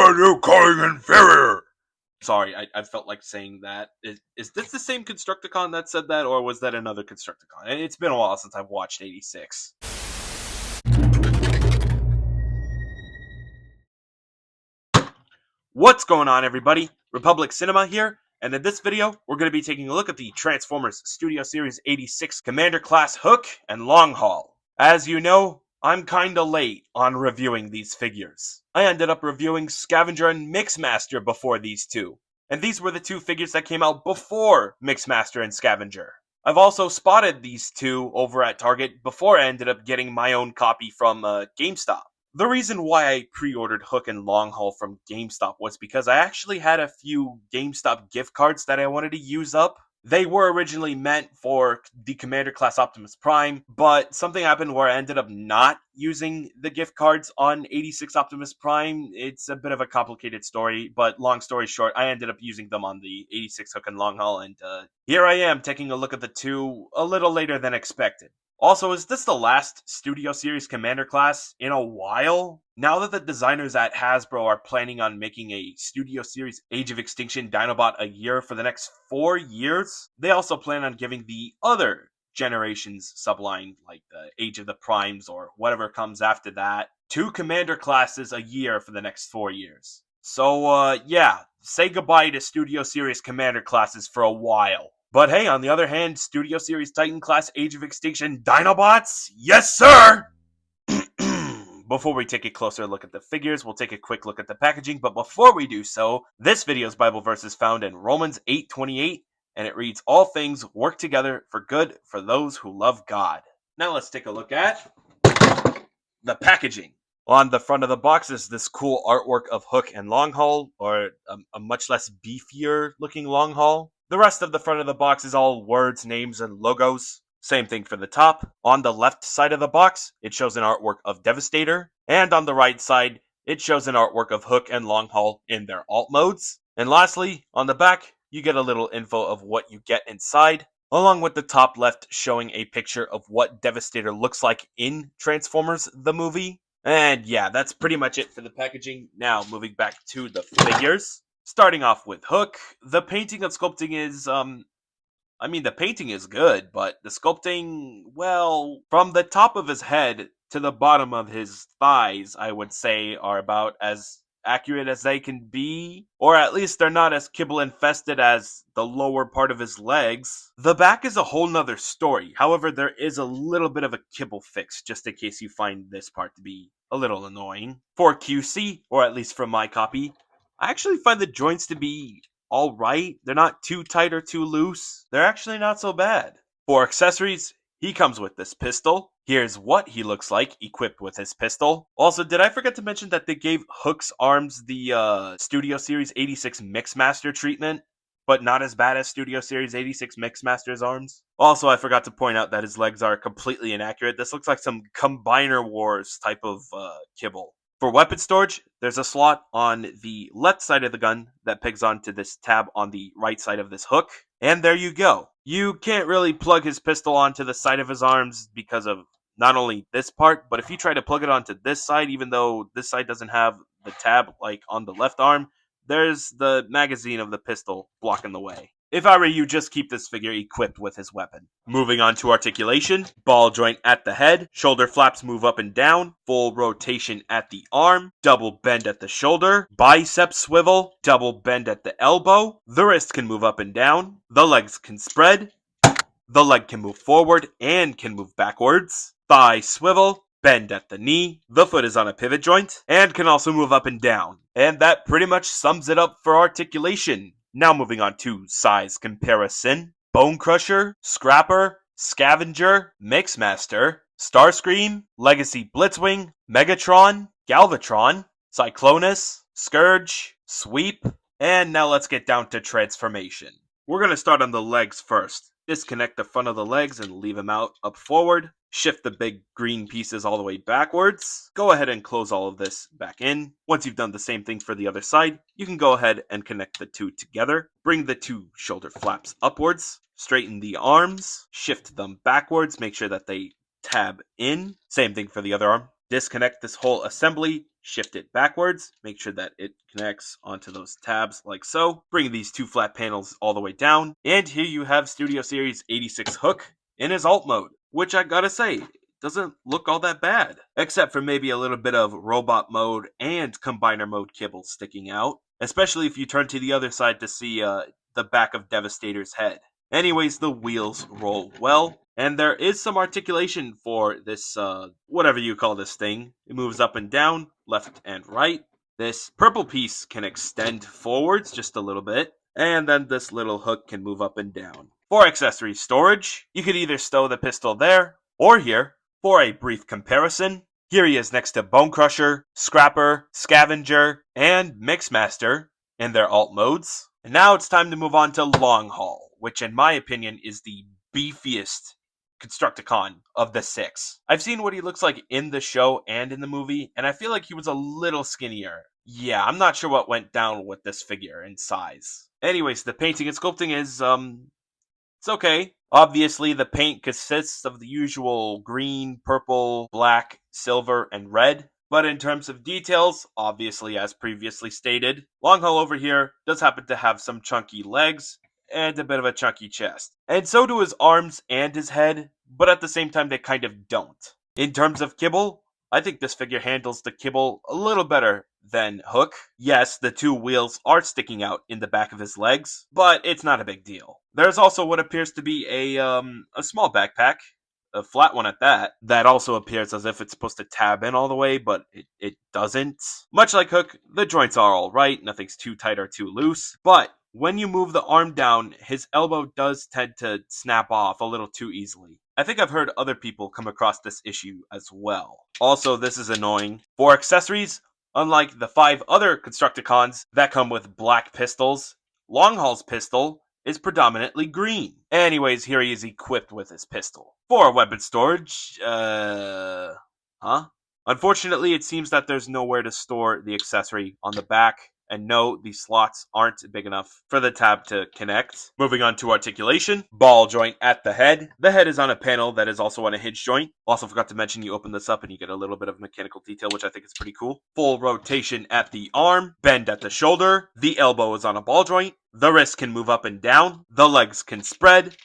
are you calling inferior? Sorry, I felt like saying that. Is this the same Constructicon that said that, or was that another Constructicon? It's been a while since I've watched 86. What's going on, everybody? Republic Cinema here, and in this video, we're going to be taking a look at the Transformers Studio Series 86 Commander Class Hook and Longhaul. As you know, I'm kinda late on reviewing these figures. I ended up reviewing Scavenger and Mixmaster before these two, and these were the two figures that came out before Mixmaster and Scavenger. I've also spotted these two over at Target before I ended up getting my own copy from GameStop. The reason why I pre-ordered Hook and Longhaul from GameStop was because I actually had a few GameStop gift cards that I wanted to use up. They were originally meant for the Commander Class Optimus Prime, but something happened where I ended up not using the gift cards on 86 Optimus Prime. It's a bit of a complicated story, but long story short, I ended up using them on the 86 Hook and Longhaul, and here I am taking a look at the two a little later than expected. Also, is this the last Studio Series Commander class in a while? Now that the designers at Hasbro are planning on making a Studio Series Age of Extinction Dinobot a year for the next 4 years, they also plan on giving the other generations subline, like the Age of the Primes or whatever comes after that, 2 Commander classes a year for the next 4 years. So, yeah, say goodbye to Studio Series Commander classes for a while. But hey, on the other hand, Studio Series Titan Class Age of Extinction Dinobots? Yes, sir! Before we take a closer look at the figures, we'll take a quick look at the packaging, but before we do so, this video's Bible verse is found in Romans 8:28, and it reads, "All things work together for good for those who love God." Now let's take a look at the packaging. On the front of the box is this cool artwork of Hook and Longhaul, or a much less beefier looking Longhaul. The rest of the front of the box is all words, names, and logos. Same thing for the top. On the left side of the box, it shows an artwork of Devastator. And on the right side, it shows an artwork of Hook and Longhaul in their alt modes. And lastly, on the back, you get a little info of what you get inside, along with the top left showing a picture of what Devastator looks like in Transformers the movie. And yeah, that's pretty much it for the packaging. Now, moving back to the figures. Starting off with Hook, the painting and sculpting is, the painting is good, but the sculpting, well, from the top of his head to the bottom of his thighs, I would say, are about as accurate as they can be, or at least they're not as kibble infested as the lower part of his legs. The back is a whole nother story. However, there is a little bit of a kibble fix, just in case you find this part to be a little annoying. For QC, or at least from my copy, I actually find the joints to be alright. They're not too tight or too loose. They're actually not so bad. For accessories, he comes with this pistol. Here's what he looks like equipped with his pistol. Also, did I forget to mention that they gave Hook's arms the Studio Series 86 Mixmaster treatment? But not as bad as Studio Series 86 Mixmaster's arms. Also, I forgot to point out that his legs are completely inaccurate. This looks like some Combiner Wars type of kibble. For weapon storage, there's a slot on the left side of the gun that pegs onto this tab on the right side of this hook. And there you go. You can't really plug his pistol onto the side of his arms because of not only this part, but if you try to plug it onto this side, even though this side doesn't have the tab like on the left arm, there's the magazine of the pistol blocking the way. If I were you, just keep this figure equipped with his weapon. Moving on to articulation, ball joint at the head, shoulder flaps move up and down, full rotation at the arm, double bend at the shoulder, bicep swivel, double bend at the elbow, the wrist can move up and down, the legs can spread, the leg can move forward and can move backwards, thigh swivel, bend at the knee, the foot is on a pivot joint, and can also move up and down. And that pretty much sums it up for articulation. Now moving on to size comparison. Bone Crusher, Scrapper, Scavenger, Mixmaster, Starscream, Legacy Blitzwing, Megatron, Galvatron, Cyclonus, Scourge, Sweep, and now let's get down to transformation. We're going to start on the legs first. Disconnect the front of the legs and leave them out up forward. Shift the big green pieces all the way backwards. Go ahead and close all of this back in. Once you've done the same thing for the other side, you can go ahead and connect the two together. Bring the two shoulder flaps upwards. Straighten the arms. Shift them backwards. Make sure that they tab in. Same thing for the other arm. Disconnect this whole assembly. shift it backwards, make sure that it connects onto those tabs like so. Bring these two flat panels all the way down, and here you have Studio Series 86 Hook in his alt mode, which I gotta say, doesn't look all that bad, except for maybe a little bit of robot mode and combiner mode kibble sticking out, especially if you turn to the other side to see the back of Devastator's head. Anyways, the wheels roll well, and there is some articulation for this, whatever you call this thing. It moves up and down, left and right. This purple piece can extend forwards just a little bit, and then this little hook can move up and down. For accessory storage, you could either stow the pistol there, or here. For a brief comparison, here he is next to Bone Crusher, Scrapper, Scavenger, and Mixmaster in their alt modes. And now it's time to move on to Longhaul, which in my opinion is the beefiest Constructicon of the 6. I've seen what he looks like in the show and in the movie, and I feel like he was a little skinnier. Yeah, I'm not sure what went down with this figure in size. Anyways, the painting and sculpting is, it's okay. Obviously, the paint consists of the usual green, purple, black, silver, and red. But in terms of details, obviously as previously stated, Longhaul over here does happen to have some chunky legs and a bit of a chunky chest. And so do his arms and his head, but at the same time they kind of don't. In terms of kibble, I think this figure handles the kibble a little better than Hook. Yes, the two wheels are sticking out in the back of his legs, but it's not a big deal. There's also what appears to be a small backpack, a flat one at that also appears as if it's supposed to tab in all the way, but it doesn't. Much like Hook, the joints are alright, nothing's too tight or too loose, but when you move the arm down, his elbow does tend to snap off a little too easily. I think I've heard other people come across this issue as well. Also, this is annoying. For accessories, unlike the 5 other Constructicons that come with black pistols, Longhaul's pistol is predominantly green. Anyways, here he is equipped with his pistol. For weapon storage, Unfortunately, it seems that there's nowhere to store the accessory on the back. And no, these slots aren't big enough for the tab to connect. Moving on to articulation. Ball joint at the head. The head is on a panel that is also on a hinge joint. Also forgot to mention you open this up and you get a little bit of mechanical detail, which I think is pretty cool. Full rotation at the arm. Bend at the shoulder. The elbow is on a ball joint. The wrist can move up and down. The legs can spread.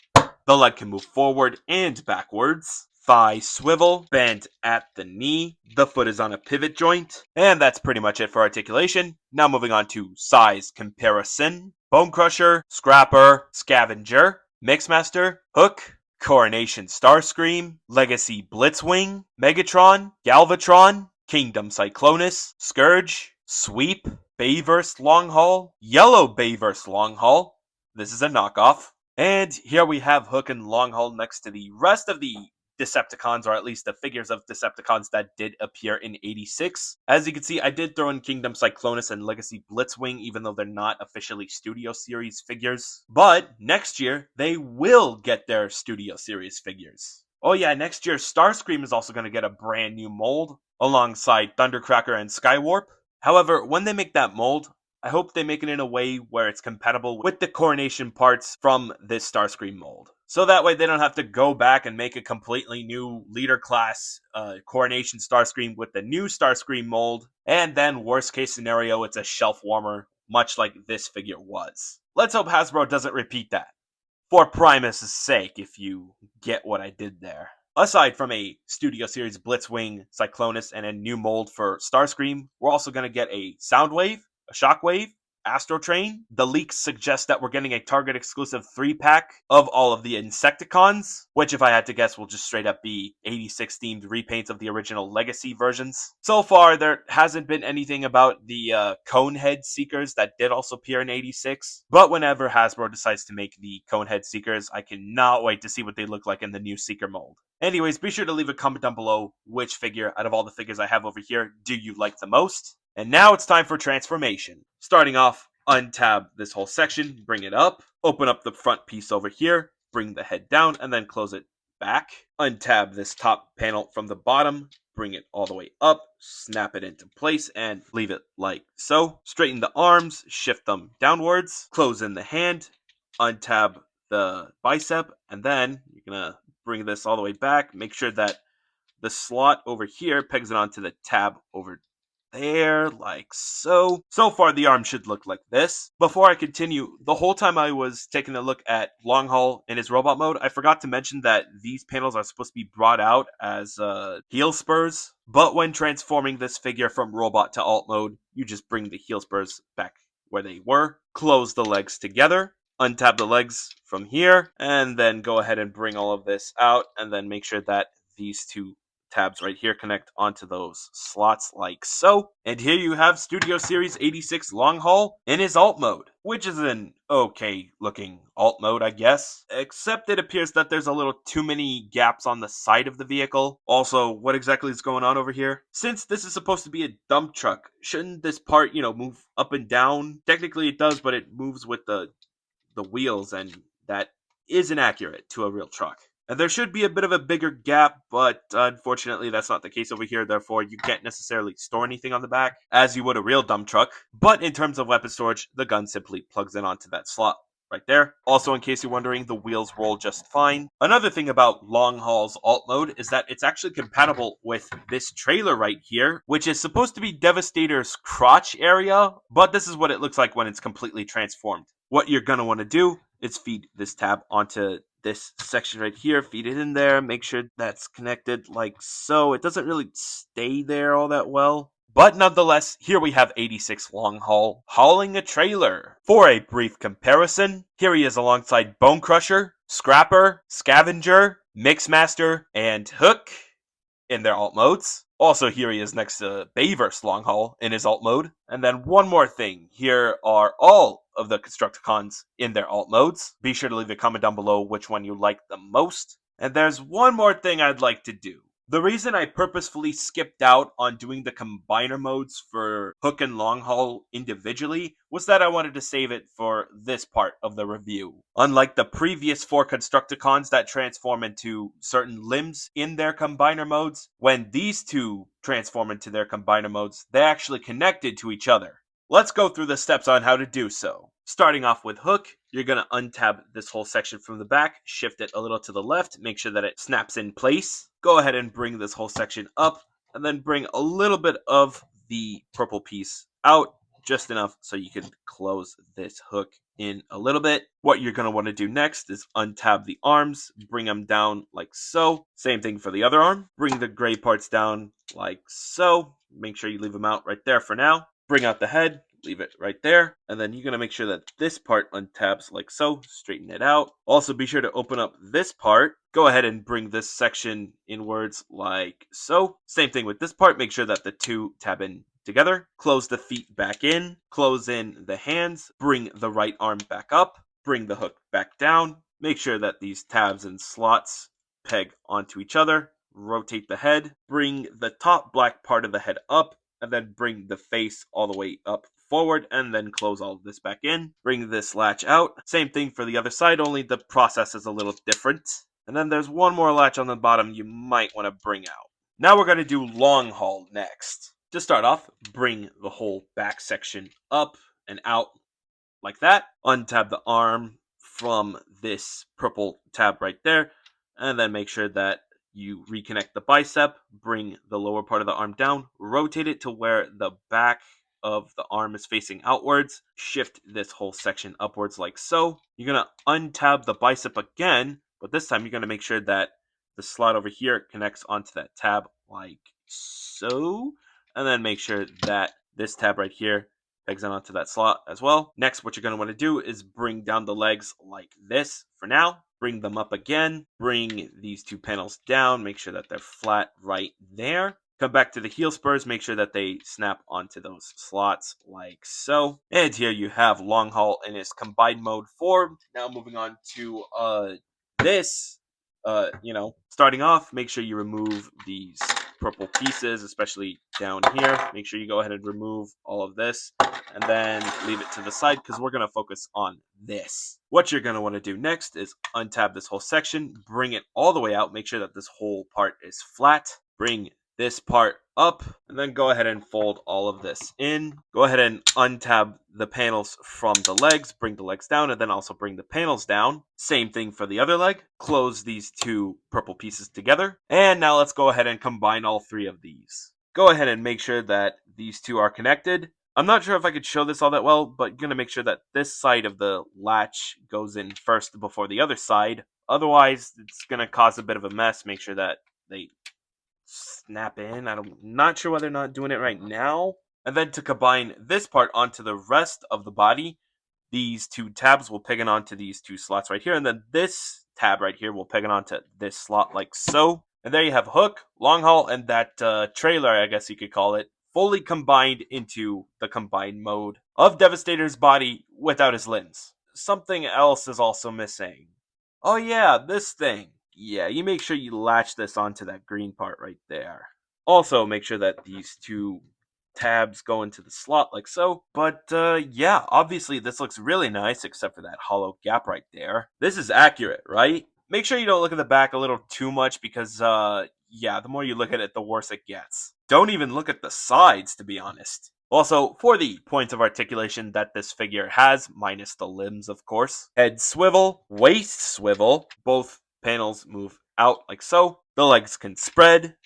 The leg can move forward and backwards. Thigh swivel, bend at the knee, the foot is on a pivot joint, and that's pretty much it for articulation. Now moving on to size comparison. Bone Crusher, Scrapper, Scavenger, Mixmaster, Hook, Coronation Starscream, Legacy Blitzwing, Megatron, Galvatron, Kingdom Cyclonus, Scourge, Sweep, Bayverse Longhaul, Yellow Bayverse Longhaul. This is a knockoff. And here we have Hook and Longhaul next to the rest of the Decepticons, or at least the figures of Decepticons that did appear in 86. As you can see, I did throw in Kingdom Cyclonus and Legacy Blitzwing, even though they're not officially Studio Series figures. But next year, they will get their Studio Series figures. Oh yeah, next year, Starscream is also going to get a brand new mold, alongside Thundercracker and Skywarp. However, when they make that mold, I hope they make it in a way where it's compatible with the coronation parts from this Starscream mold. So that way they don't have to go back and make a completely new leader class coronation Starscream with the new Starscream mold. And then worst case scenario, it's a shelf warmer, much like this figure was. Let's hope Hasbro doesn't repeat that. For Primus' sake, if you get what I did there. Aside from a Studio Series Blitzwing, Cyclonus, and a new mold for Starscream, we're also going to get a Soundwave, a Shockwave, Astro Train. The leaks suggest that we're getting a Target exclusive 3-pack of all of the Insecticons, which if I had to guess will just straight up be 86 themed repaints of the original Legacy versions. So far, there hasn't been anything about the Conehead Seekers that did also appear in 86, but whenever Hasbro decides to make the Conehead Seekers, I cannot wait to see what they look like in the new Seeker mold. Anyways, be sure to leave a comment down below which figure out of all the figures I have over here do you like the most. And now it's time for transformation. Starting off, untab this whole section, bring it up, open up the front piece over here, bring the head down, and then close it back. Untab this top panel from the bottom, bring it all the way up, snap it into place, and leave it like so. Straighten the arms, shift them downwards, close in the hand, untab the bicep, and then you're gonna bring this all the way back. Make sure that the slot over here pegs it onto the tab over there, like so. So far, the arm should look like this. Before I continue, the whole time I was taking a look at Longhaul in his robot mode, I forgot to mention that these panels are supposed to be brought out as heel spurs. But when transforming this figure from robot to alt mode, you just bring the heel spurs back where they were, close the legs together, untap the legs from here, and then go ahead and bring all of this out, and then make sure that these two tabs right here connect onto those slots like so. And here you have Studio Series 86 Longhaul in his alt mode, which is an okay looking alt mode, I guess. Except it appears that there's a little too many gaps on the side of the vehicle. Also, what exactly is going on over here? Since this is supposed to be a dump truck, shouldn't this part, move up and down? Technically it does, but it moves with the wheels, and that isn't accurate to a real truck. And there should be a bit of a bigger gap, but unfortunately that's not the case over here. Therefore, you can't necessarily store anything on the back as you would a real dump truck. But in terms of weapon storage, the gun simply plugs in onto that slot right there. Also, in case you're wondering, the wheels roll just fine. Another thing about Longhaul's alt mode is that it's actually compatible with this trailer right here, which is supposed to be Devastator's crotch area, but this is what it looks like when it's completely transformed. What you're going to want to do is feed this tab onto this section right here, feed it in there, make sure that's connected like so. It doesn't really stay there all that well. But nonetheless, here we have 86 Longhaul hauling a trailer. For a brief comparison, here he is alongside Bone Crusher, Scrapper, Scavenger, Mixmaster, and Hook in their alt modes. Also, here he is next to Bayverse Longhaul in his alt mode. And then one more thing, here are all of the Constructicons in their alt modes. Be sure to leave a comment down below which one you like the most. And there's one more thing I'd like to do. The reason I purposefully skipped out on doing the combiner modes for Hook and Longhaul individually was that I wanted to save it for this part of the review. Unlike the previous 4 Constructicons that transform into certain limbs in their combiner modes, when these two transform into their combiner modes, they actually connected to each other. Let's go through the steps on how to do so. Starting off with Hook, you're going to untab this whole section from the back, shift it a little to the left, make sure that it snaps in place. Go ahead and bring this whole section up, and then bring a little bit of the purple piece out, just enough so you can close this hook in a little bit. What you're going to want to do next is untab the arms, bring them down like so. Same thing for the other arm. Bring the gray parts down like so. Make sure you leave them out right there for now. Bring out the head, leave it right there, and then you're going to make sure that this part untabs like so, straighten it out. Also be sure to open up this part, go ahead and bring this section inwards like so. Same thing with this part, make sure that the two tab in together. Close the feet back in, close in the hands, bring the right arm back up, bring the hook back down, make sure that these tabs and slots peg onto each other, rotate the head, bring the top black part of the head up, and then bring the face all the way up forward, and then close all of this back in. Bring this latch out. Same thing for the other side, only the process is a little different. And then there's one more latch on the bottom you might want to bring out. Now we're going to do Longhaul next. To start off, bring the whole back section up and out like that. Untab the arm from this purple tab right there, and then make sure that you reconnect the bicep, bring the lower part of the arm down, rotate it to where the back of the arm is facing outwards, shift this whole section upwards like so. You're going to untab the bicep again, but this time you're going to make sure that the slot over here connects onto that tab like so, and then make sure that this tab right here pegs on onto that slot as well. Next, what you're going to want to do is bring down the legs like this for now. Bring them up again, bring these two panels down, make sure that they're flat right there. Come back to the heel spurs, make sure that they snap onto those slots like so. And here you have Longhaul in his combined mode form. Now moving on to this, starting off, make sure you remove these purple pieces, especially down here. Make sure you go ahead and remove all of this, and then leave it to the side because we're going to focus on this. What you're going to want to do next is untab this whole section, bring it all the way out, make sure that this whole part is flat, bring this part up, and then go ahead and fold all of this in. Go ahead and untab the panels from the legs, bring the legs down, and then also bring the panels down. Same thing for the other leg. Close these two purple pieces together. And now let's go ahead and combine all three of these. go ahead and make sure that these two are connected. I'm not sure if I could show this all that well, but you're going to make sure that this side of the latch goes in first before the other side. Otherwise, it's going to cause a bit of a mess. Make sure that they snap in. I'm not sure whether or not doing it right now. And then to combine this part onto the rest of the body, these two tabs will peg it onto these two slots right here. And then this tab right here will peg it onto this slot like so. And there you have Hook, Longhaul, and that trailer, I guess you could call it, fully combined into the combined mode of Devastator's body without his limbs. Something else is also missing. Oh yeah, this thing. Yeah, you make sure you latch this onto that green part right there. Also, make sure that these two tabs go into the slot like so. But yeah, obviously this looks really nice except for that hollow gap right there. This is accurate, right? Make sure you don't look at the back a little too much because yeah, the more you look at it, the worse it gets. Don't even look at the sides, to be honest. Also, for the points of articulation that this figure has, minus the limbs, of course, head swivel, waist swivel, both panels move out like so. The legs can spread.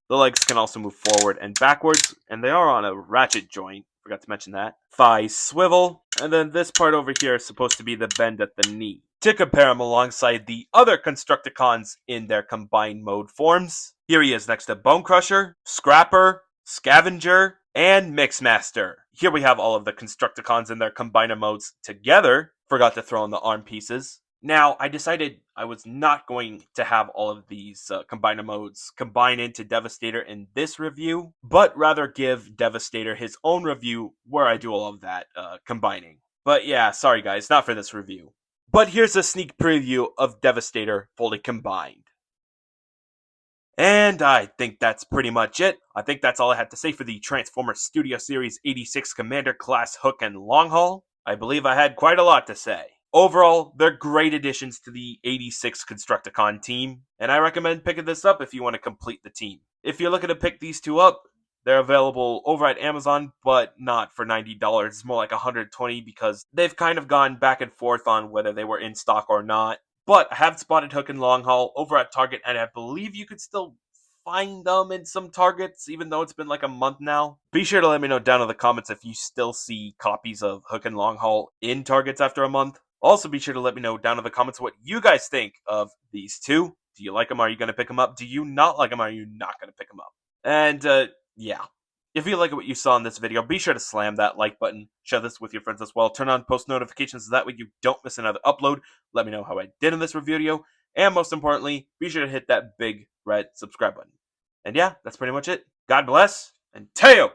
The legs can also move forward and backwards, and they are on a ratchet joint. Forgot to mention that. Thighs swivel, and then this part over here is supposed to be the bend at the knee. To compare him alongside the other Constructicons in their combined mode forms, here he is next to Bone Crusher, Scrapper, Scavenger, and Mixmaster. Here we have all of the Constructicons in their combiner modes together. Forgot to throw in the arm pieces. Now, I decided I was not going to have all of these combiner modes combine into Devastator in this review, but rather give Devastator his own review where I do all of that combining. But yeah, sorry guys, not for this review. But here's a sneak preview of Devastator fully combined. And I think that's pretty much it. I think that's all I had to say for the Transformers Studio Series 86 Commander Class Hook and Longhaul. I believe I had quite a lot to say. Overall, they're great additions to the 86 Constructicon team, and I recommend picking this up if you want to complete the team. If you're looking to pick these two up, they're available over at Amazon, but not for $90. It's more like $120 because they've kind of gone back and forth on whether they were in stock or not. But I have spotted Hook and Longhaul over at Target, and I believe you could still find them in some Targets, even though it's been like a month now. Be sure to let me know down in the comments if you still see copies of Hook and Longhaul in Targets after a month. Also, be sure to let me know down in the comments what you guys think of these two. Do you like them? Are you going to pick them up? Do you not like them? Are you not going to pick them up? And, yeah. If you like what you saw in this video, be sure to slam that like button. Share this with your friends as well. Turn on post notifications so that way you don't miss another upload. Let me know how I did in this review video. And most importantly, be sure to hit that big red subscribe button. And yeah, that's pretty much it. God bless, and Teo!